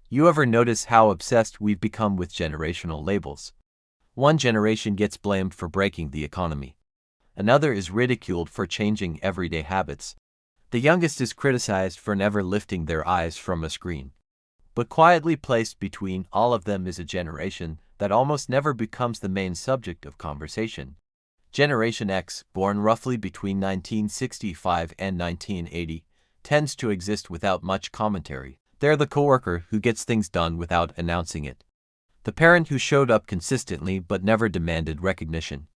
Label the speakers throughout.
Speaker 1: You ever notice how obsessed we've become with generational labels? One generation gets blamed for breaking the economy. Another is ridiculed for changing everyday habits. The youngest is criticized for never lifting their eyes from a screen. But quietly placed between all of them is a generation that almost never becomes the main subject of conversation. Generation X, born roughly between 1965 and 1980, tends to exist without much commentary. They're the coworker who gets things done without announcing it. The parent who showed up consistently but never demanded recognition.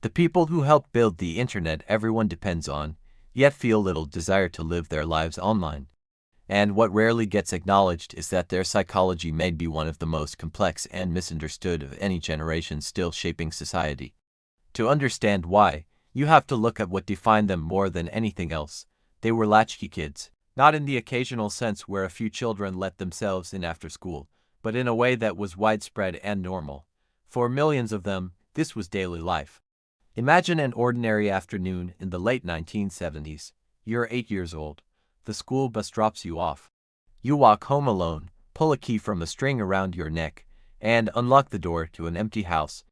Speaker 1: The people who helped build the internet everyone depends on, yet feel little desire to live their lives online. And what rarely gets acknowledged is that their psychology may be one of the most complex and misunderstood of any generation still shaping society. To understand why, you have to look at what defined them more than anything else. They were latchkey kids, not in the occasional sense where a few children let themselves in after school, but in a way that was widespread and normal. For millions of them, this was daily life. Imagine an ordinary afternoon in the late 1970s. You're 8 years old. The school bus drops you off. You walk home alone, pull a key from a string around your neck, and unlock the door to an empty house.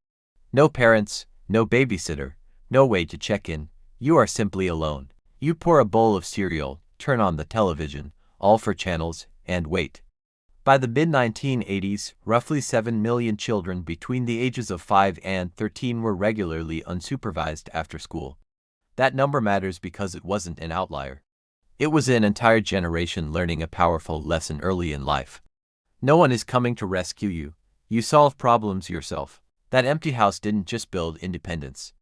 Speaker 1: No parents, no babysitter, no way to check in. You are simply alone. You pour a bowl of cereal, turn on the television, all 4 channels, and wait. By the mid-1980s, roughly 7 million children between the ages of 5 and 13 were regularly unsupervised after school. That number matters because it wasn't an outlier. It was an entire generation learning a powerful lesson early in life. No one is coming to rescue you. You solve problems yourself. That empty house didn't just build independence.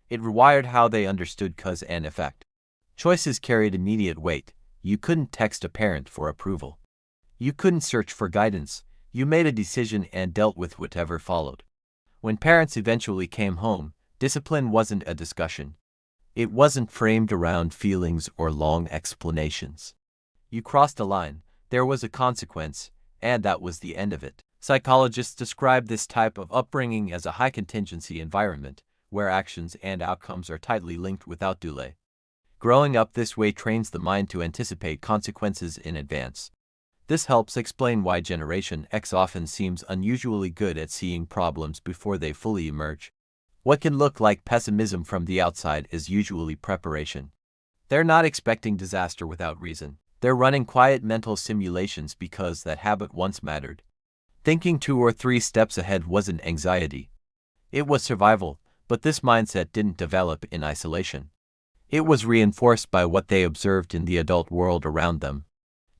Speaker 1: It rewired how they understood cause and effect. Choices carried immediate weight. You couldn't text a parent for approval. You couldn't search for guidance. You made a decision and dealt with whatever followed. When parents eventually came home, discipline wasn't a discussion. It wasn't framed around feelings or long explanations. You crossed a line, there was a consequence, and that was the end of it. Psychologists describe this type of upbringing as a high-contingency environment, where actions and outcomes are tightly linked without delay. Growing up this way trains the mind to anticipate consequences in advance. This helps explain why Generation X often seems unusually good at seeing problems before they fully emerge. What can look like pessimism from the outside is usually preparation. They're not expecting disaster without reason. They're running quiet mental simulations because that habit once mattered. Thinking 2 or 3 steps ahead wasn't anxiety. It was survival, but this mindset didn't develop in isolation. It was reinforced by what they observed in the adult world around them.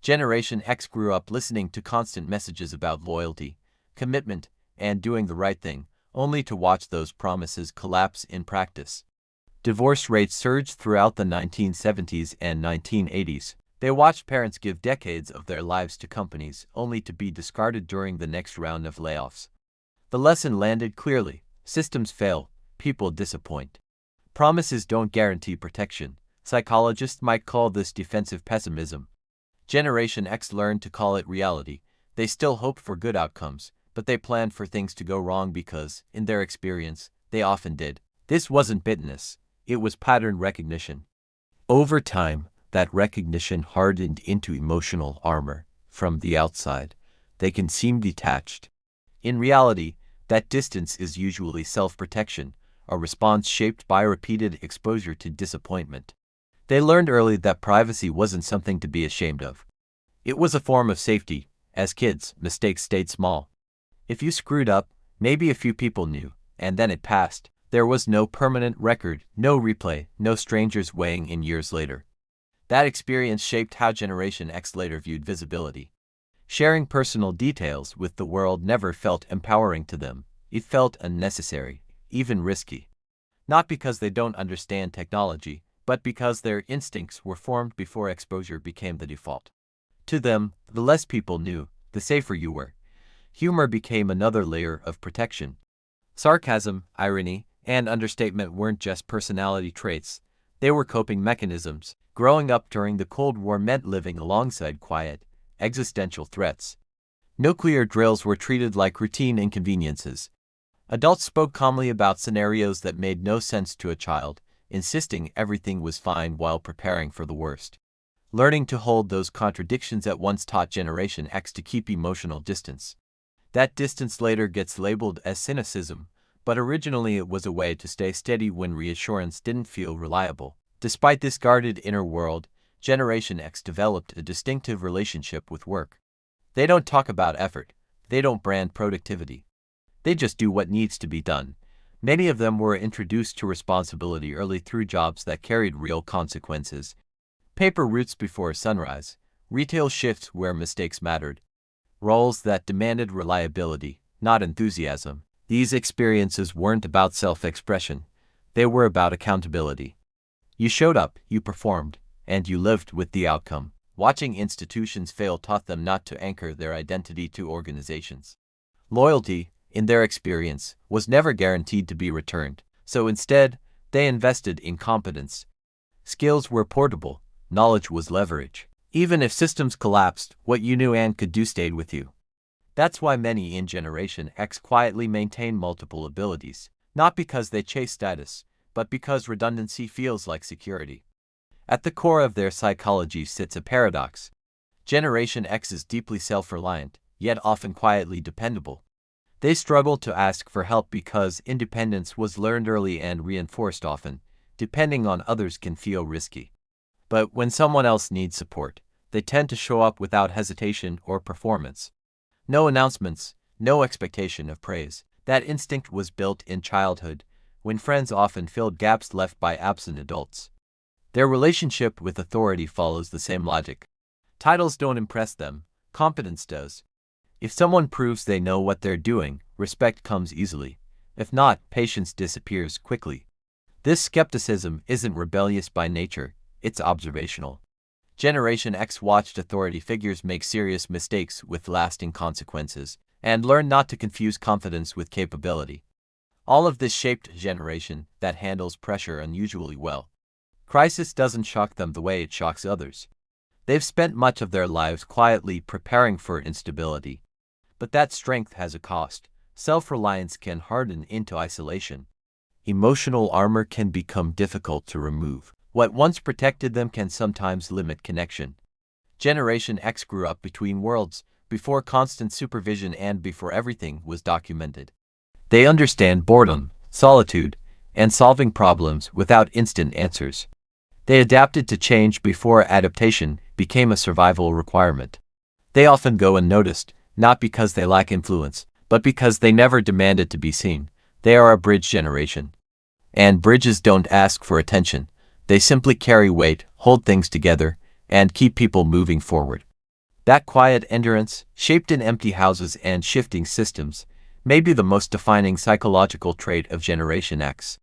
Speaker 1: Generation X grew up listening to constant messages about loyalty, commitment, and doing the right thing, only to watch those promises collapse in practice. Divorce rates surged throughout the 1970s and 1980s. They watched parents give decades of their lives to companies, only to be discarded during the next round of layoffs. The lesson landed clearly: systems fail, people disappoint. Promises don't guarantee protection. Psychologists might call this defensive pessimism. Generation X learned to call it reality. They still hoped for good outcomes, but they planned for things to go wrong because, in their experience, they often did. This wasn't bitterness, it was pattern recognition. Over time, that recognition hardened into emotional armor. From the outside, they can seem detached. In reality, that distance is usually self-protection, a response shaped by repeated exposure to disappointment. They learned early that privacy wasn't something to be ashamed of. It was a form of safety. As kids, mistakes stayed small. If you screwed up, maybe a few people knew, and then it passed. There was no permanent record, no replay, no strangers weighing in years later. That experience shaped how Generation X later viewed visibility. Sharing personal details with the world never felt empowering to them. It felt unnecessary, even risky. Not because they don't understand technology, but because their instincts were formed before exposure became the default. To them, the less people knew, the safer you were. Humor became another layer of protection. Sarcasm, irony, and understatement weren't just personality traits. They were coping mechanisms. Growing up during the Cold War meant living alongside quiet, existential threats. Nuclear drills were treated like routine inconveniences. Adults spoke calmly about scenarios that made no sense to a child, insisting everything was fine while preparing for the worst. Learning to hold those contradictions at once taught Generation X to keep emotional distance. That distance later gets labeled as cynicism, but originally it was a way to stay steady when reassurance didn't feel reliable. Despite this guarded inner world, Generation X developed a distinctive relationship with work. They don't talk about effort. They don't brand productivity. They just do what needs to be done. Many of them were introduced to responsibility early through jobs that carried real consequences. Paper routes before sunrise, retail shifts where mistakes mattered, roles that demanded reliability, not enthusiasm. These experiences weren't about self-expression. They were about accountability. You showed up, you performed, and you lived with the outcome. Watching institutions fail taught them not to anchor their identity to organizations. Loyalty, in their experience, was never guaranteed to be returned, so instead, they invested in competence. Skills were portable, knowledge was leverage. Even if systems collapsed, what you knew and could do stayed with you. That's why many in Generation X quietly maintain multiple abilities, not because they chase status, but because redundancy feels like security. At the core of their psychology sits a paradox. Generation X is deeply self-reliant, yet often quietly dependable. They struggle to ask for help because independence was learned early and reinforced often. Depending on others can feel risky. But when someone else needs support, they tend to show up without hesitation or performance. No announcements, no expectation of praise. That instinct was built in childhood, when friends often filled gaps left by absent adults. Their relationship with authority follows the same logic. Titles don't impress them, competence does. If someone proves they know what they're doing, respect comes easily. If not, patience disappears quickly. This skepticism isn't rebellious by nature, it's observational. Generation X watched authority figures make serious mistakes with lasting consequences, and learned not to confuse confidence with capability. All of this shaped a generation that handles pressure unusually well. Crisis doesn't shock them the way it shocks others. They've spent much of their lives quietly preparing for instability. But that strength has a cost. Self-reliance can harden into isolation. Emotional armor can become difficult to remove. What once protected them can sometimes limit connection. Generation X grew up between worlds, before constant supervision and before everything was documented. They understand boredom, solitude, and solving problems without instant answers. They adapted to change before adaptation became a survival requirement. They often go unnoticed, not because they lack influence, but because they never demanded to be seen. They are a bridge generation. And bridges don't ask for attention. They simply carry weight, hold things together, and keep people moving forward. That quiet endurance, shaped in empty houses and shifting systems, may be the most defining psychological trait of Generation X.